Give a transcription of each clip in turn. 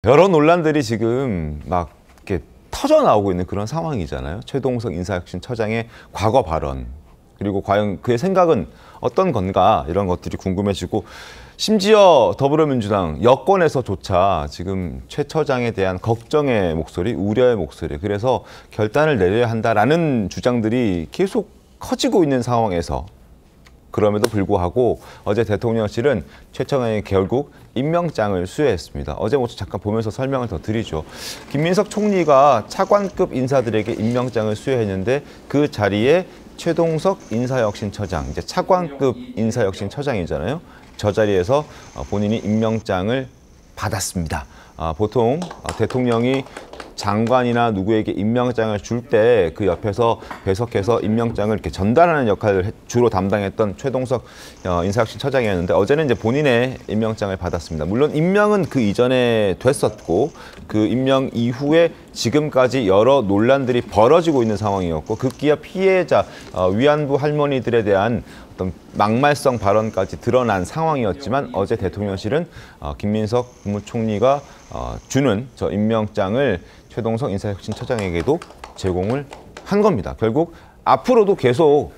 여러 논란들이 지금 막 이렇게 터져 나오고 있는 그런 상황이잖아요. 최동석 인사혁신처장의 과거 발언, 그리고 과연 그의 생각은 어떤 건가, 이런 것들이 궁금해지고, 심지어 더불어민주당 여권에서조차 지금 최 처장에 대한 걱정의 목소리, 우려의 목소리, 그래서 결단을 내려야 한다라는 주장들이 계속 커지고 있는 상황에서, 그럼에도 불구하고 어제 대통령실은 최 처장이 결국 임명장을 수여했습니다. 어제 모습 잠깐 보면서 설명을 더 드리죠. 김민석 총리가 차관급 인사들에게 임명장을 수여했는데, 그 자리에 최동석 인사혁신처장, 이제 차관급 인사혁신처장이잖아요. 저 자리에서 본인이 임명장을 받았습니다. 보통 대통령이 장관이나 누구에게 임명장을 줄 때 그 옆에서 배석해서 임명장을 이렇게 전달하는 역할을 주로 담당했던 최동석 인사혁신처장이었는데, 어제는 이제 본인의 임명장을 받았습니다. 물론 임명은 그 이전에 됐었고, 그 임명 이후에 지금까지 여러 논란들이 벌어지고 있는 상황이었고, 급기야 피해자 위안부 할머니들에 대한 어떤 막말성 발언까지 드러난 상황이었지만, 어제 대통령실은 김민석 국무총리가 주는 저 임명장을 최동석 인사혁신처장에게도 제공을 한 겁니다. 결국 앞으로도 계속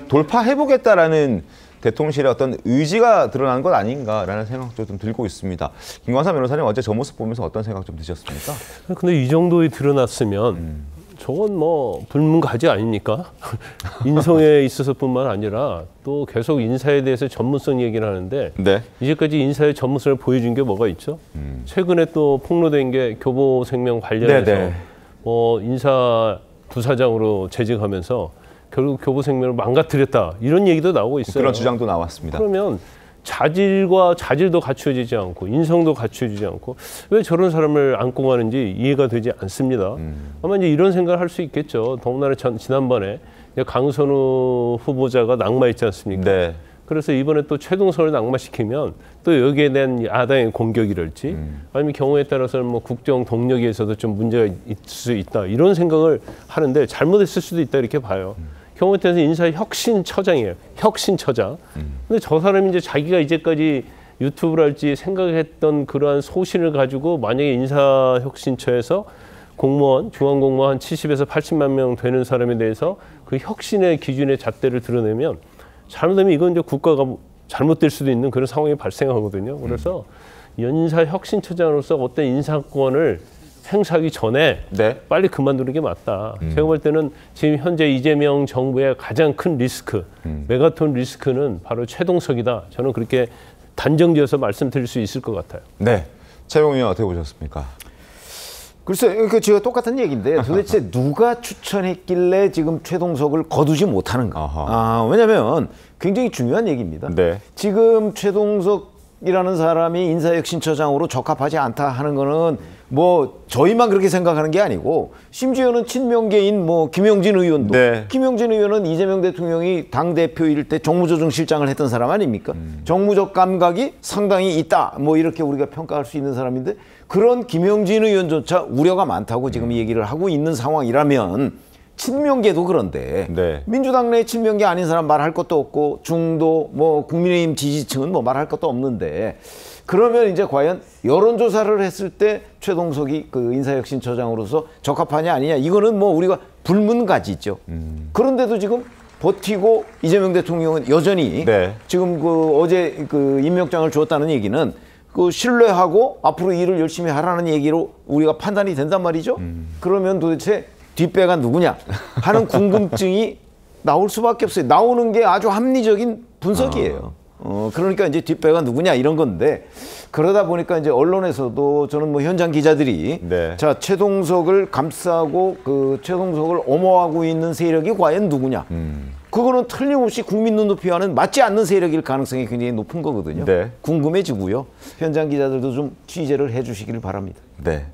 돌파해보겠다라는 대통령실의 어떤 의지가 드러난 것 아닌가라는 생각도 좀 들고 있습니다. 김광삼 변호사님, 어제 저 모습 보면서 어떤 생각 좀 드셨습니까? 근데 이 정도에 드러났으면 저건 뭐 불문가지 아닙니까? 인성에 있어서뿐만 아니라 또 계속 인사에 대해서 전문성 얘기를 하는데, 네. 이제까지 인사의 전문성을 보여준 게 뭐가 있죠? 최근에 또 폭로된 게 교보생명 관련해서 인사 부사장으로 재직하면서 결국 교보생명을 망가뜨렸다, 이런 얘기도 나오고 있어요. 그런 주장도 나왔습니다. 그러면 자질도 갖추어지지 않고 인성도 갖추어지지 않고 왜 저런 사람을 안고 가는지 이해가 되지 않습니다. 아마 이제 이런 생각을 할 수 있겠죠. 더군다나 지난번에 강선우 후보자가 낙마했지 않습니까? 네. 그래서 이번에 또 최동석을 낙마시키면 또 여기에 대한 야당의 공격이랄지 아니면 경우에 따라서는 뭐 국정 동력에서도 좀 문제가 있을 수 있다, 이런 생각을 하는데, 잘못했을 수도 있다 이렇게 봐요. 경우에 따라서 인사혁신처장이에요. 혁신처장. 근데 저 사람이 이제 자기가 이제까지 유튜브를 할지 생각했던 그러한 소신을 가지고 만약에 인사혁신처에서 공무원, 중앙공무원 한 70에서 80만 명 되는 사람에 대해서 그 혁신의 기준의 잣대를 드러내면, 잘못되면 이건 이제 국가가 잘못될 수도 있는 그런 상황이 발생하거든요. 그래서 인사혁신처장으로서 어떤 인사권을 행사하기 전에 빨리 그만두는 게 맞다. 제가 볼 때는 지금 현재 이재명 정부의 가장 큰 리스크, 메가톤 리스크는 바로 최동석이다. 저는 그렇게 단정지어서 말씀드릴 수 있을 것 같아요. 네, 최용 의원 어떻게 보셨습니까? 글쎄, 제가 똑같은 얘기인데 도대체 누가 추천했길래 지금 최동석을 거두지 못하는가? 왜냐하면 굉장히 중요한 얘기입니다. 네. 지금 최동석이라는 사람이 인사혁신처장으로 적합하지 않다 하는 거는 뭐 저희만 그렇게 생각하는 게 아니고, 심지어는 친명계인 뭐 김영진 의원도, 김영진 의원은 이재명 대통령이 당대표일 때 정무조정실장을 했던 사람 아닙니까? 정무적 감각이 상당히 있다, 뭐 이렇게 우리가 평가할 수 있는 사람인데, 그런 김영진 의원조차 우려가 많다고 지금 얘기를 하고 있는 상황이라면, 친명계도 그런데 민주당 내 친명계 아닌 사람 말할 것도 없고, 중도 뭐 국민의힘 지지층은 뭐 말할 것도 없는데, 그러면 이제 과연 여론조사를 했을 때 최동석이 그 인사혁신처장으로서 적합하냐 아니냐, 이거는 뭐 우리가 불문가지죠. 그런데도 지금 버티고 이재명 대통령은 여전히 지금 그 어제 그 임명장을 주었다는 얘기는 그 신뢰하고 앞으로 일을 열심히 하라는 얘기로 우리가 판단이 된단 말이죠. 그러면 도대체 뒷배가 누구냐 하는 궁금증이 나올 수밖에 없어요. 나오는 게 아주 합리적인 분석이에요. 그러니까 이제 뒷배가 누구냐 이런 건데, 그러다 보니까 이제 언론에서도 저는 뭐 현장 기자들이 자, 최동석을 감싸고 그 최동석을 엄호하고 있는 세력이 과연 누구냐, 그거는 틀림없이 국민 눈높이와는 맞지 않는 세력일 가능성이 굉장히 높은 거거든요. 궁금해지고요. 현장 기자들도 좀 취재를 해주시기를 바랍니다. 네.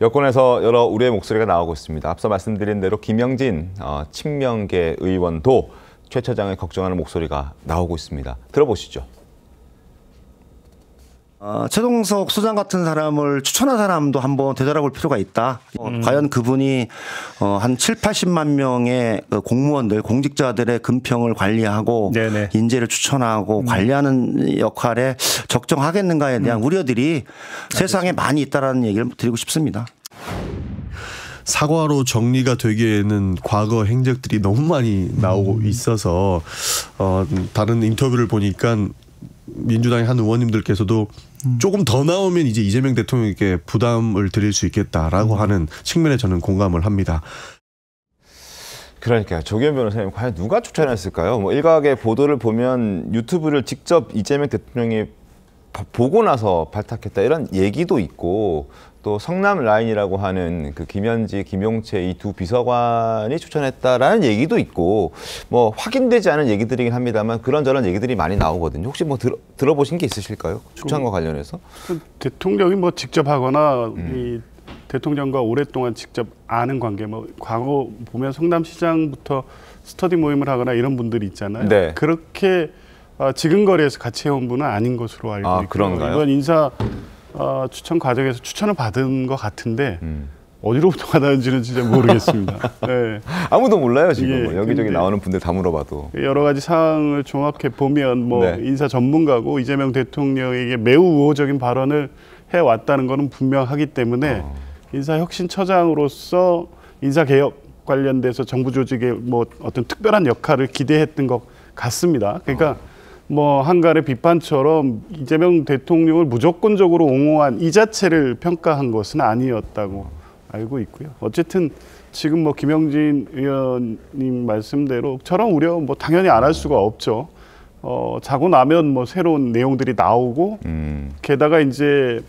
여권에서 여러 우려의 목소리가 나오고 있습니다. 앞서 말씀드린 대로 김영진 친명계 의원도 최 처장을 걱정하는 목소리가 나오고 있습니다. 들어보시죠. 최동석 소장 같은 사람을 추천한 사람도 한번 되돌아볼 필요가 있다. 과연 그분이 한 7, 80만 명의 공무원들, 공직자들의 금평을 관리하고 네네. 인재를 추천하고 관리하는 역할에 적정하겠는가에 대한 우려들이 세상에 많이 있다라는 얘기를 드리고 싶습니다. 사과로 정리가 되기에는 과거 행적들이 너무 많이 나오고 있어서 다른 인터뷰를 보니까 민주당의 한 의원님들께서도 조금 더 나오면 이제 이재명 대통령에게 부담을 드릴 수 있겠다라고 하는 측면에 저는 공감을 합니다. 그러니까요. 조기현 변호사님 과연 누가 추천했을까요? 뭐 일각의 보도를 보면 유튜브를 직접 이재명 대통령이 보고 나서 발탁했다 이런 얘기도 있고 또 성남 라인이라고 하는 그 김현지, 김용채 이 두 비서관이 추천했다라는 얘기도 있고 뭐 확인되지 않은 얘기들이긴 합니다만 그런저런 얘기들이 많이 나오거든요. 혹시 뭐 들어보신 게 있으실까요? 추천과 관련해서? 대통령이 뭐 직접 하거나 이 대통령과 오랫동안 직접 아는 관계, 뭐 과거 보면 성남시장부터 스터디 모임을 하거나 이런 분들이 있잖아요. 네. 그렇게 지근거리에서 같이 해온 분은 아닌 것으로 알고 있고요. 그런가요? 이번 인사 추천 과정에서 추천을 받은 것 같은데 어디로부터 받았는지는 진짜 모르겠습니다. 네. 아무도 몰라요 지금. 예, 여기저기 나오는 분들 다 물어봐도. 여러 가지 사항을 종합해 보면 뭐 네. 인사 전문가고 이재명 대통령에게 매우 우호적인 발언을 해왔다는 것은 분명하기 때문에 인사혁신처장으로서 인사개혁 관련돼서 정부 조직에 뭐 어떤 특별한 역할을 기대했던 것 같습니다. 그러니까 뭐 한간의 비판처럼 이재명 대통령을 무조건적으로 옹호한 이 자체를 평가한 것은 아니었다고 알고 있고요. 어쨌든 지금 뭐 김영진 의원님 말씀대로 저런 우려 뭐 당연히 안 할 수가 없죠. 자고 나면 뭐 새로운 내용들이 나오고 게다가 이제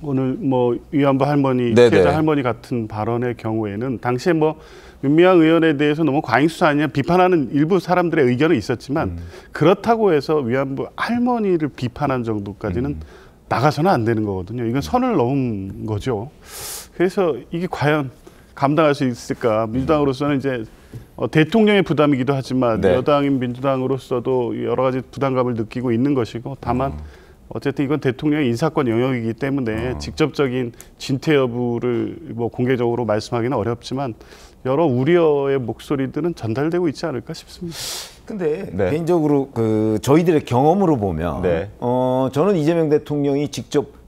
오늘 뭐 위안부 할머니, 피해자 할머니 같은 발언의 경우에는 당시에 뭐 윤미향 의원에 대해서 너무 과잉 수사 아니냐 비판하는 일부 사람들의 의견은 있었지만 그렇다고 해서 위안부 할머니를 비판한 정도까지는 나가서는 안 되는 거거든요. 이건 선을 넘은 거죠. 그래서 이게 과연 감당할 수 있을까? 민주당으로서는 이제 대통령의 부담이기도 하지만 여당인 민주당으로서도 여러 가지 부담감을 느끼고 있는 것이고 다만 어쨌든 이건 대통령의 인사권 영역이기 때문에 직접적인 진퇴 여부를 뭐 공개적으로 말씀하기는 어렵지만 여러 우려의 목소리들은 전달되고 있지 않을까 싶습니다. 근데 개인적으로 그 저희들의 경험으로 보면 저는 이재명 대통령이 직접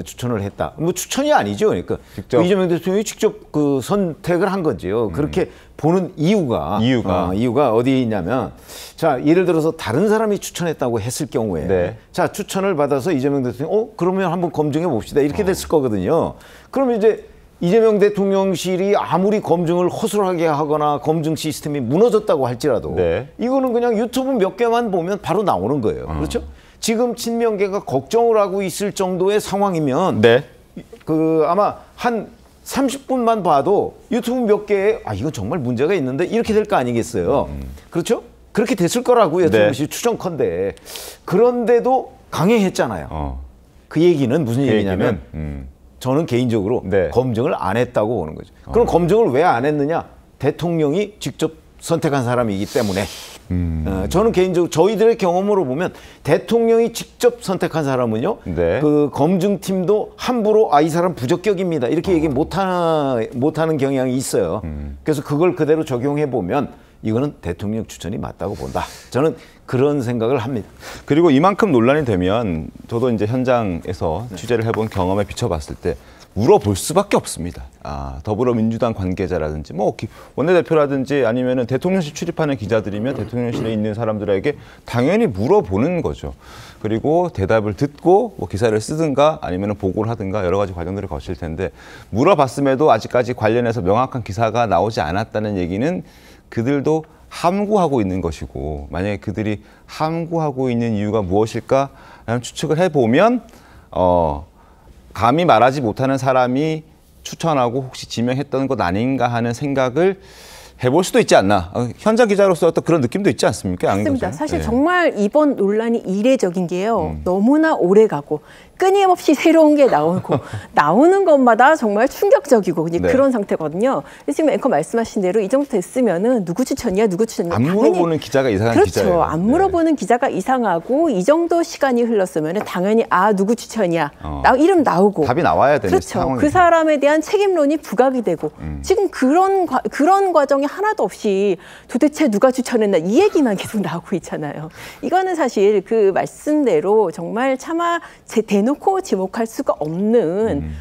추천을 했다. 뭐 추천이 아니죠. 그러니까 직접. 이재명 대통령이 직접 그 선택을 한 거지요. 그렇게 보는 이유가 어디에 있냐면 자 예를 들어서 다른 사람이 추천했다고 했을 경우에 자 추천을 받아서 이재명 대통령 그러면 한번 검증해 봅시다 이렇게 됐을 거거든요. 그러면 이제 이재명 대통령실이 아무리 검증을 허술하게 하거나 검증 시스템이 무너졌다고 할지라도 이거는 그냥 유튜브 몇 개만 보면 바로 나오는 거예요. 그렇죠? 지금 친명계가 걱정을 하고 있을 정도의 상황이면 그 아마 한 30분만 봐도 유튜브 몇 개에 이건 정말 문제가 있는데 이렇게 될 거 아니겠어요. 그렇죠? 그렇게 됐을 거라고요. 추정컨대. 그런데도 강행했잖아요. 그 얘기는 무슨 얘기냐면 저는 개인적으로 검증을 안 했다고 보는 거죠. 그럼 검증을 왜 안 했느냐? 대통령이 직접 선택한 사람이기 때문에 저는 개인적으로 저희들의 경험으로 보면 대통령이 직접 선택한 사람은요 그 검증팀도 함부로 이 사람 부적격입니다 이렇게 얘기 못하는 경향이 있어요. 그래서 그걸 그대로 적용해 보면 이거는 대통령 추천이 맞다고 본다. 저는 그런 생각을 합니다. 그리고 이만큼 논란이 되면 저도 이제 현장에서 취재를 해본 경험에 비춰봤을 때 물어볼 수밖에 없습니다. 더불어민주당 관계자라든지 뭐 원내대표라든지 아니면은 대통령실 출입하는 기자들이면 대통령실에 있는 사람들에게 당연히 물어보는 거죠. 그리고 대답을 듣고 뭐 기사를 쓰든가 아니면은 보고를 하든가 여러 가지 과정들을 거칠 텐데 물어봤음에도 아직까지 관련해서 명확한 기사가 나오지 않았다는 얘기는 그들도 함구하고 있는 것이고 만약에 그들이 함구하고 있는 이유가 무엇일까 라는 추측을 해보면 감히 말하지 못하는 사람이 추천하고 혹시 지명했던 것 아닌가 하는 생각을 해볼 수도 있지 않나. 현장 기자로서 어떤 그런 느낌도 있지 않습니까? 맞습니다. 사실 정말 이번 논란이 이례적인 게요. 너무나 오래 가고 끊임없이 새로운 게 나오고 나오는 것마다 정말 충격적이고 네. 그런 상태거든요. 지금 앵커 말씀하신 대로 이 정도 됐으면은 누구 추천이야, 누구 추천이야. 안 물어보는 기자가 이상한 그렇죠. 기자예요. 안 물어보는 기자가 이상하고 이 정도 시간이 흘렀으면은 당연히 누구 추천이야. 이름 나오고 답이 나와야 되는 그렇죠. 상황이죠. 그 사람에 대한 책임론이 부각이 되고 지금 그런 과정이 하나도 없이 도대체 누가 추천했나 이 얘기만 계속 나오고 있잖아요. 이거는 사실 그 말씀대로 정말 차마 대놓고 지목할 수가 없는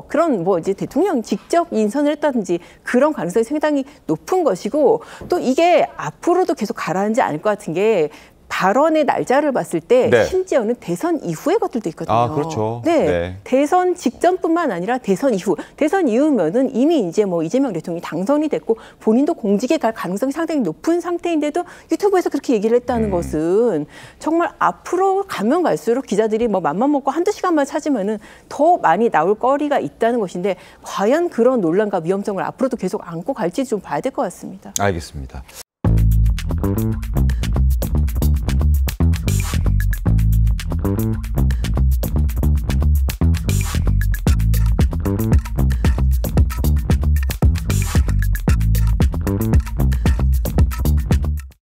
그런 뭐 이제 대통령 직접 인선을 했다든지 그런 가능성이 상당히 높은 것이고 또 이게 앞으로도 계속 가라앉지 않을 것 같은 게 발언의 날짜를 봤을 때 네. 심지어는 대선 이후의 것들도 있거든요. 그렇죠. 네. 네. 대선 직전뿐만 아니라 대선 이후. 대선 이후면은 이미 이제 뭐 이재명 대통령이 당선이 됐고 본인도 공직에 갈 가능성이 상당히 높은 상태인데도 유튜브에서 그렇게 얘기를 했다는 것은 정말 앞으로 가면 갈수록 기자들이 뭐 맘만 먹고 한두 시간만 찾으면은 더 많이 나올 거리가 있다는 것인데 과연 그런 논란과 위험성을 앞으로도 계속 안고 갈지 좀 봐야 될 것 같습니다. 알겠습니다.